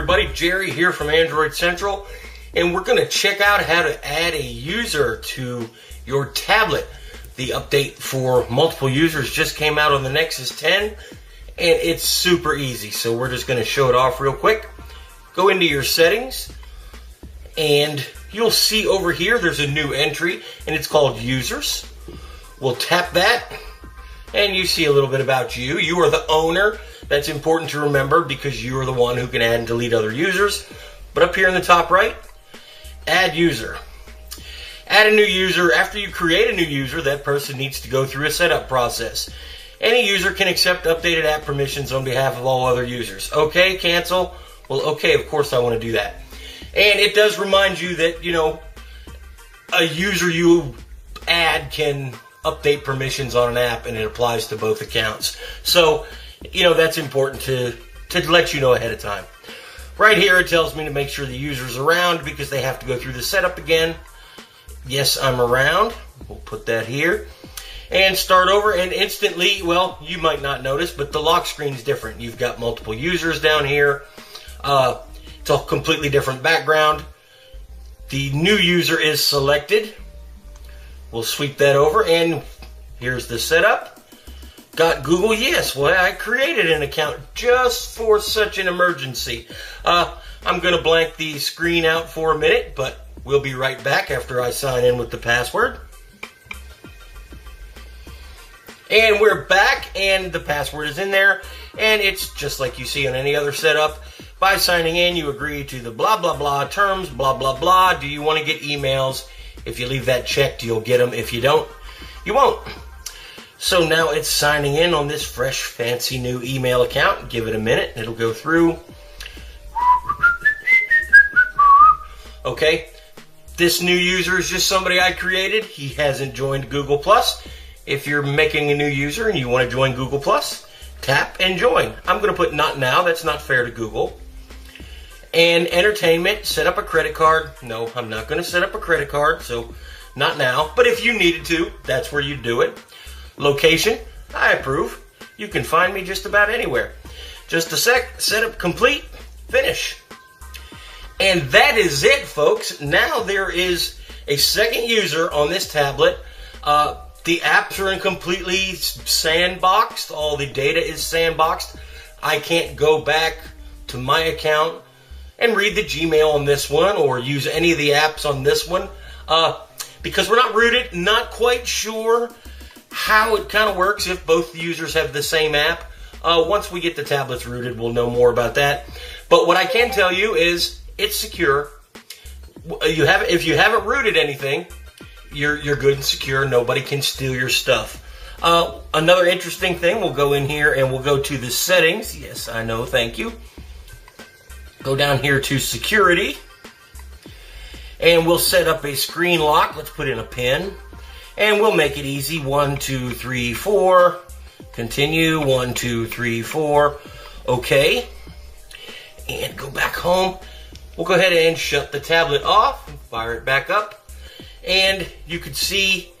everybody, Jerry here from Android Central, and we're going to check out how to add a user to your tablet. The update for multiple users just came out on the Nexus 10, and it's super easy, so we're just going to show it off real quick. Go into your settings, and you'll see over here there's a new entry, and it's called Users. We'll tap that, and you see a little bit about you. You are the owner. That's important to remember because you are the one who can add and delete other users. But up here in the top right, add user. Add a new user. After you create a new user, that person needs to go through a setup process. Any user can accept updated app permissions on behalf of all other users. Okay, cancel. Well, okay, of course I want to do that. And it does remind you that, a user you add can update permissions on an app, and it applies to both accounts. So, that's important to let you know ahead of time. Right here, it tells me to make sure the user's around because they have to go through the setup again. Yes, I'm around. We'll put that here. And start over, and instantly, well, you might not notice, but the lock screen's different. You've got multiple users down here. It's a completely different background. The new user is selected. We'll sweep that over, and here's the setup. Got Google? Yes. Well, I created an account just for such an emergency. I'm going to blank the screen out for a minute, but we'll be right back after I sign in with the password. And we're back, and the password is in there, and it's just like you see on any other setup. By signing in, you agree to the blah, blah, blah terms, blah, blah, blah. Do you want to get emails? If you leave that checked, you'll get them. If you don't, you won't. So now it's signing in on this fresh, fancy new email account. Give it a minute, and it'll go through. Okay, this new user is just somebody I created. He hasn't joined Google+. If you're making a new user and you want to join Google+, tap and join. I'm going to put not now. That's not fair to Google. And entertainment, set up a credit card. No, I'm not going to set up a credit card, so not now. But if you needed to, that's where you do it. Location, I approve. You can find me just about anywhere. Just a sec, setup complete, finish. And that is it, folks. Now there is a second user on this tablet. The apps are completely sandboxed. All the data is sandboxed. I can't go back to my account and read the Gmail on this one or use any of the apps on this one because we're not rooted, not quite sure how it kind of works if both users have the same app. Once we get the tablets rooted, we'll know more about that. But what I can tell you is it's secure. If you haven't rooted anything, you're good and secure. Nobody can steal your stuff. Another interesting thing, we'll go in here and we'll go to the settings. Yes, I know, thank you. Go down here to security, and we'll set up a screen lock. Let's put in a PIN, and we'll make it easy. 1, 2, 3, 4. Continue. 1, 2, 3, 4. Okay. And go back home. We'll go ahead and shut the tablet off and fire it back up. And you can see,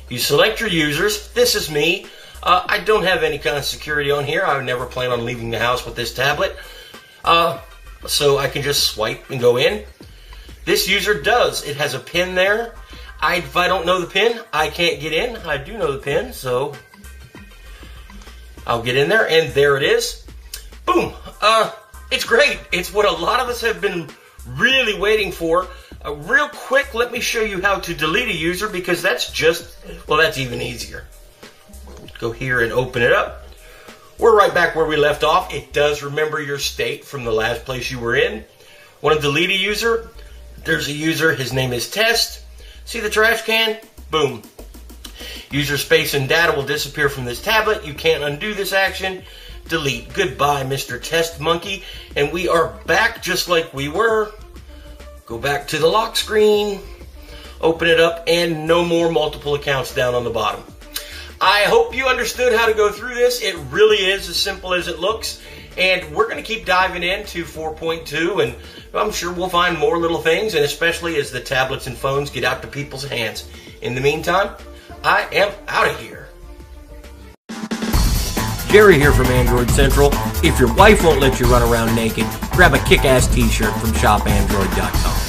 you select your users. This is me. I don't have any kind of security on here. I would never plan on leaving the house with this tablet. So I can just swipe and go in. This user does. It has a PIN there. If I don't know the PIN, I can't get in. I do know the PIN, so I'll get in there, and there it is. Boom. It's great. It's what a lot of us have been really waiting for. Real quick, let me show you how to delete a user because that's even easier. Go here and open it up. We're right back where we left off. It does remember your state from the last place you were in. Want to delete a user? There's a user. His name is Test. See the trash can? Boom. User space and data will disappear from this tablet. You can't undo this action. Delete. Goodbye, Mr. Test Monkey. And we are back just like we were. Go back to the lock screen. Open it up, and no more multiple accounts down on the bottom. I hope you understood how to go through this. It really is as simple as it looks. And we're going to keep diving into 4.2, and I'm sure we'll find more little things, and especially as the tablets and phones get out to people's hands. In the meantime, I am out of here. Jerry here from Android Central. If your wife won't let you run around naked, grab a kick-ass t-shirt from shopandroid.com.